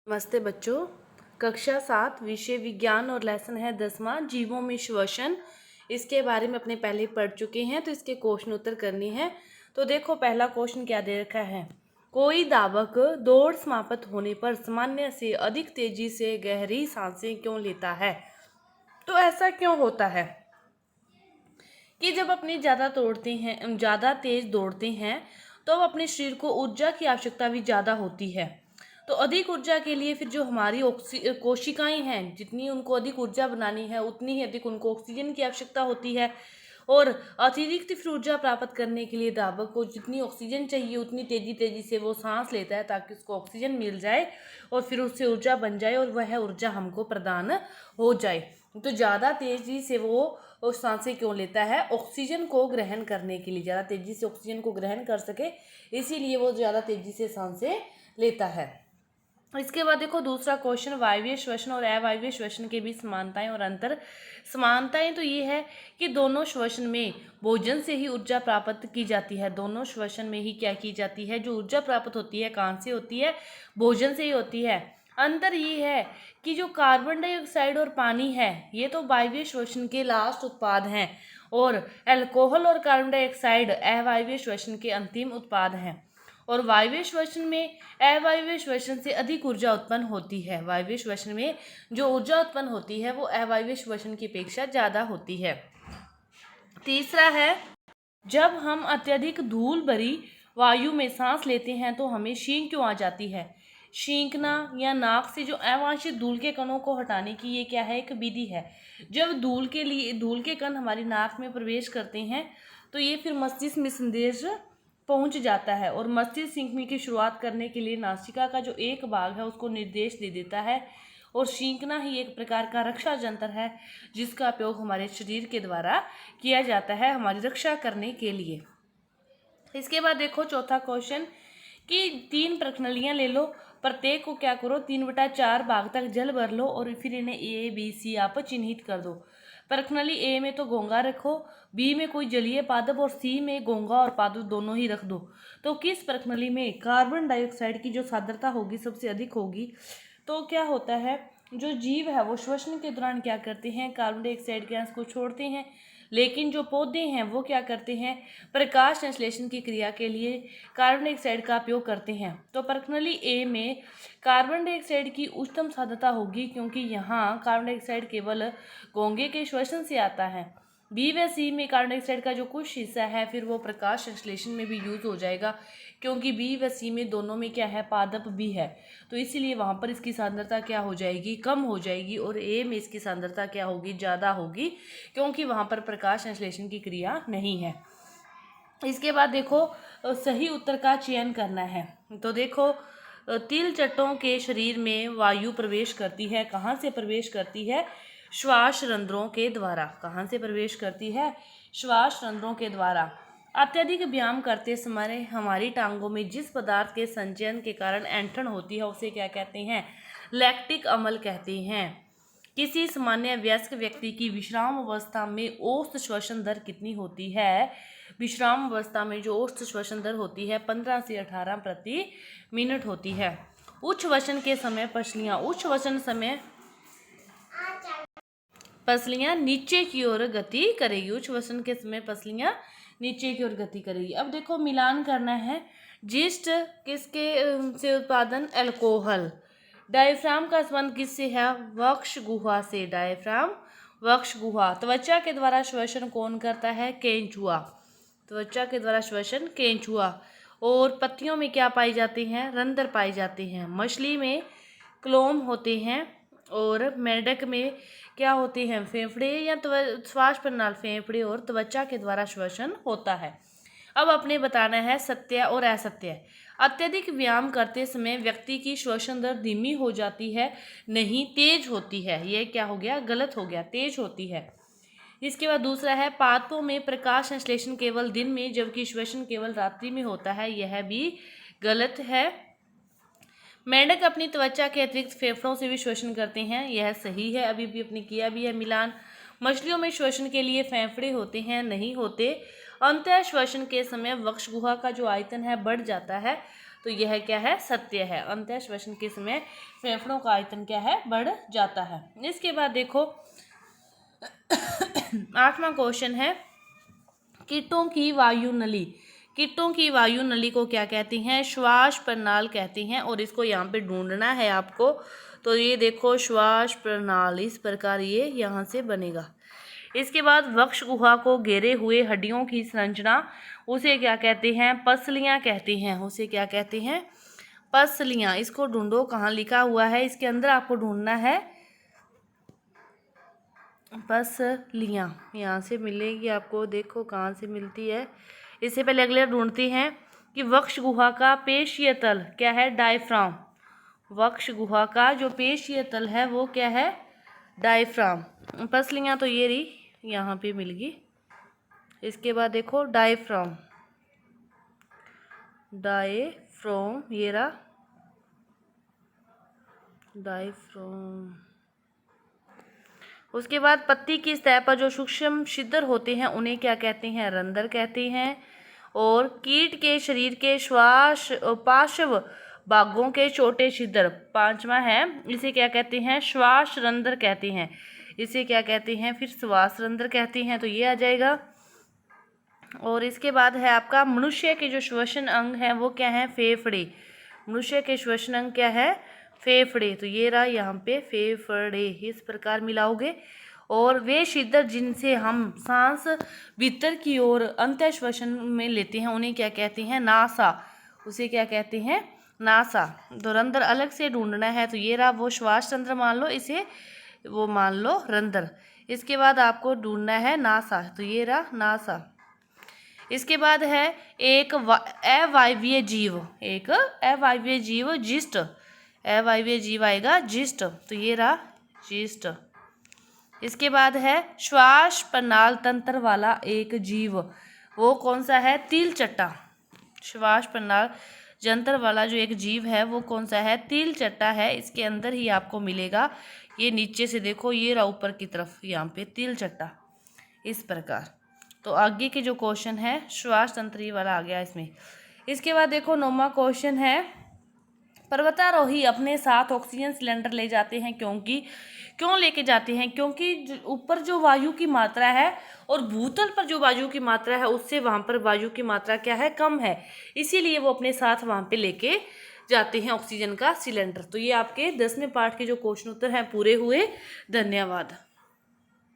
नमस्ते बच्चों। कक्षा 7 विषय विज्ञान और लेसन है 10वां जीवों में श्वसन। इसके बारे में अपने पहले पढ़ चुके हैं, तो इसके क्वेश्चन उत्तर करने हैं। तो देखो, पहला क्वेश्चन क्या दे रखा है। कोई धावक दौड़ समाप्त होने पर सामान्य से अधिक तेजी से गहरी सांसें क्यों लेता है? तो ऐसा क्यों होता है कि जब अपनी ज़्यादा तेज दौड़ते हैं तो अपने शरीर को ऊर्जा की आवश्यकता भी ज़्यादा होती है। तो अधिक ऊर्जा के लिए फिर जो हमारी कोशिकाएं हैं, जितनी उनको अधिक ऊर्जा बनानी है उतनी ही अधिक उनको ऑक्सीजन की आवश्यकता होती है। और अतिरिक्त फिर ऊर्जा प्राप्त करने के लिए धावक को जितनी ऑक्सीजन चाहिए उतनी तेजी तेजी से वो सांस लेता है ताकि उसको ऑक्सीजन मिल जाए और फिर उससे ऊर्जा बन जाए और वह ऊर्जा हमको प्रदान हो जाए। तो ज़्यादा तेजी से वो सांसें क्यों लेता है? ऑक्सीजन को ग्रहण करने के लिए, ज़्यादा तेजी से ऑक्सीजन को ग्रहण कर सके, इसीलिए वो ज़्यादा तेजी से सांसें लेता है। इसके बाद देखो दूसरा क्वेश्चन, वायवीय श्वसन और अवायवीय श्वसन के बीच समानताएं और अंतर। समानताएं तो ये है कि दोनों श्वसन में भोजन से ही ऊर्जा प्राप्त की जाती है। दोनों श्वसन में ही क्या की जाती है, जो ऊर्जा प्राप्त होती है कहाँ से होती है? भोजन से ही होती है। अंतर ये है कि जो कार्बन डाइऑक्साइड और पानी है ये तो वायवीय श्वसन के लास्ट उत्पाद हैं और अल्कोहल और कार्बन डाइऑक्साइड अवायवीय श्वसन के अंतिम उत्पाद हैं। और वायवीय श्वसन में अवायवीय श्वसन से अधिक ऊर्जा उत्पन्न होती है। वायवीय श्वसन में जो ऊर्जा उत्पन्न होती है वो अवायवीय श्वसन की अपेक्षा ज़्यादा होती है। तीसरा है, जब हम अत्यधिक धूल भरी वायु में सांस लेते हैं तो हमें छींक क्यों आ जाती है? छींकना या नाक से जो अवांछित धूल के कणों को हटाने की ये क्या है? एक विधि है। जब धूल के कण हमारी नाक में प्रवेश करते हैं तो ये फिर मस्तिष्क में संदेश पहुंच जाता है और मस्तिष्क छींकने की शुरुआत करने के लिए नासिका का जो एक भाग है उसको निर्देश दे देता है। और छींकना ही एक प्रकार का रक्षा यंत्र है जिसका उपयोग हमारे शरीर के द्वारा किया जाता है हमारी रक्षा करने के लिए। इसके बाद देखो चौथा क्वेश्चन कि 3 प्रश्नावलियां ले लो, प्रत्येक को क्या करो 3/4 भाग तक जल भर लो और फिर इन्हें ए बी सी आप चिन्हित कर दो। प्रश्नावली ए में तो घोंघा रखो, बी में कोई जलीय पादप और सी में घोंघा और पादप दोनों ही रख दो। तो किस प्रश्नावली में कार्बन डाइऑक्साइड की जो सांद्रता होगी सबसे अधिक होगी? तो क्या होता है, जो जीव है वो श्वसन के दौरान क्या करते हैं? कार्बन डाइऑक्साइड गैस को छोड़ते हैं। लेकिन जो पौधे हैं वो क्या करते हैं? प्रकाश संश्लेषण की क्रिया के लिए कार्बन डाइऑक्साइड का उपयोग करते हैं। तो प्रश्नावली ए में कार्बन डाइऑक्साइड की उच्चतम सांद्रता होगी क्योंकि यहाँ कार्बन डाइऑक्साइड केवल घोंघे के श्वसन से आता है। बी व सी में कार्बन डाइऑक्साइड का जो कुछ हिस्सा है फिर वो प्रकाश संश्लेषण में भी यूज हो जाएगा क्योंकि बी व सी में दोनों में क्या है? पादप भी है। तो इसीलिए वहाँ पर इसकी सांद्रता क्या हो जाएगी? कम हो जाएगी। और ए में इसकी सांद्रता क्या होगी? ज़्यादा होगी क्योंकि वहाँ पर प्रकाश संश्लेषण की क्रिया नहीं है। इसके बाद देखो सही उत्तर का चयन करना है। तो देखो तिल चट्टों के शरीर में वायु प्रवेश करती है। कहाँ से प्रवेश करती है? श्वास रंध्रों के द्वारा। कहाँ से प्रवेश करती है? श्वास रंध्रों के द्वारा। अत्यधिक व्यायाम करते समय हमारी टांगों में जिस पदार्थ के संचयन के कारण ऐंठन होती है उसे क्या कहते हैं? लैक्टिक अम्ल कहते हैं। किसी सामान्य वयस्क व्यक्ति की विश्राम अवस्था में औसत श्वसन दर कितनी होती है? विश्राम अवस्था में जो औसत श्वसन दर होती है 15 से 18 प्रति मिनट होती है। उच्च वसन के समय पसलियां नीचे की ओर गति करेगी। उच्च वसन के समय पसलियां नीचे की ओर गति करेगी। अब देखो मिलान करना है। जीस्ट किसके से उत्पादन? अल्कोहल। डायफ्राम का संबंध किससे है? वक्ष गुहा से। डायफ्राम वक्ष गुहा। त्वचा के द्वारा श्वसन कौन करता है? केंचुआ। त्वचा के द्वारा श्वसन केंचुआ। और पत्तियों में क्या पाए जाते हैं? रंध्र पाए जाते हैं। मछली में क्लोम होते हैं और मेंढक में क्या होते हैं? फेफड़े या श्वास प्रणाली। फेफड़े और त्वचा के द्वारा श्वसन होता है। अब अपने बताना है सत्य और असत्य। अत्यधिक व्यायाम करते समय व्यक्ति की श्वसन दर धीमी हो जाती है, नहीं तेज होती है। यह क्या हो गया? गलत हो गया, तेज होती है। इसके बाद दूसरा है पादपों में प्रकाश संश्लेषण केवल दिन में जबकि श्वसन केवल रात्रि में होता है। यह भी गलत है। मेंढक अपनी त्वचा के अतिरिक्त फेफड़ों से भी श्वसन करते हैं। यह सही है, अभी भी अपने किया भी है मिलान। मछलियों में श्वसन के लिए फेफड़े होते हैं, नहीं होते। अंतः श्वसन के समय वक्ष गुहा का जो आयतन है बढ़ जाता है तो यह क्या है, सत्य है। अंतः श्वसन के समय फेफड़ों का आयतन क्या है, बढ़ जाता है। इसके बाद देखो 8वां क्वेश्चन है कीटों की वायु नली। कीटों की वायु नली को क्या कहती हैं, श्वास प्रणाल कहती हैं। और इसको यहाँ पे ढूंढना है आपको। तो ये देखो श्वास प्रणाल इस प्रकार ये यहाँ से बनेगा। इसके बाद वक्ष गुहा को घेरे हुए हड्डियों की संरचना, उसे क्या कहते हैं, पसलियाँ कहती हैं। उसे क्या कहते हैं, पसलियाँ। इसको ढूंढो कहाँ लिखा हुआ है, इसके अंदर आपको ढूंढना है पसलियाँ। यहाँ से मिलेगी आपको, देखो कहाँ से मिलती है। इससे पहले अगले ढूंढते हैं कि वक्ष गुहा का पेशीय तल क्या है, डायफ्राम। वक्ष गुहा का जो पेशीय तल है वो क्या है, डायफ्राम। पसलियाँ तो ये रही, यहाँ पे मिल गई। इसके बाद देखो डायफ्राम, डायफ्राम ये रहा, डायफ्राम। उसके बाद पत्ती की सतह पर जो सूक्ष्म छिद्र होते हैं उन्हें क्या कहते हैं, रंध्र कहते हैं। और कीट के शरीर के श्वास पार्श्व भागों के छोटे छिद्र, 5वां है, इसे क्या कहते हैं, श्वास रंध्र कहते हैं। इसे क्या कहते हैं, फिर श्वास रंध्र कहते हैं। तो ये आ जाएगा। और इसके बाद है आपका मनुष्य के जो श्वसन अंग है वो क्या है, फेफड़े। मनुष्य के श्वसन अंग क्या है, फेफड़े। तो ये रहा यहाँ पे फेफड़े, इस प्रकार मिलाओगे। और वे छिद्र जिनसे हम सांस भीतर की ओर अंतः श्वसन में लेते हैं उन्हें क्या कहते हैं, नासा। उसे क्या कहते हैं, नासा। तो रंध्र अलग से ढूंढना है। तो ये रहा वो श्वास रंध्र मान लो, इसे वो मान लो रंध्र। इसके बाद आपको ढूंढना है नासा। तो ये रहा नासा। इसके बाद है एक अवायवीय जीव, एक अवायवीय जीव जिस्ट। अवायवीय जीव आएगा जिस्ट। तो ये रहा जिस्ट। इसके बाद है श्वास प्रणाल तंत्र वाला एक जीव, वो कौन सा है, तिलचट्टा। श्वास प्रणाल जंतर वाला जो एक जीव है वो कौन सा है, तिलचट्टा है। इसके अंदर ही आपको मिलेगा। ये नीचे से देखो, ये रहा ऊपर की तरफ, यहाँ पे तिलचट्टा इस प्रकार। तो आगे के जो क्वेश्चन है श्वास तंत्र वाला आ गया इसमें। इसके बाद देखो 9वां क्वेश्चन है पर्वतारोही अपने साथ ऑक्सीजन सिलेंडर ले जाते हैं क्यों लेके जाते हैं, क्योंकि ऊपर जो वायु की मात्रा है और भूतल पर जो वायु की मात्रा है उससे वहाँ पर वायु की मात्रा क्या है, कम है। इसीलिए वो अपने साथ वहाँ पे लेके जाते हैं ऑक्सीजन का सिलेंडर। तो ये आपके 10वें पार्ट के जो क्वेश्चन उत्तर हैं पूरे हुए। धन्यवाद।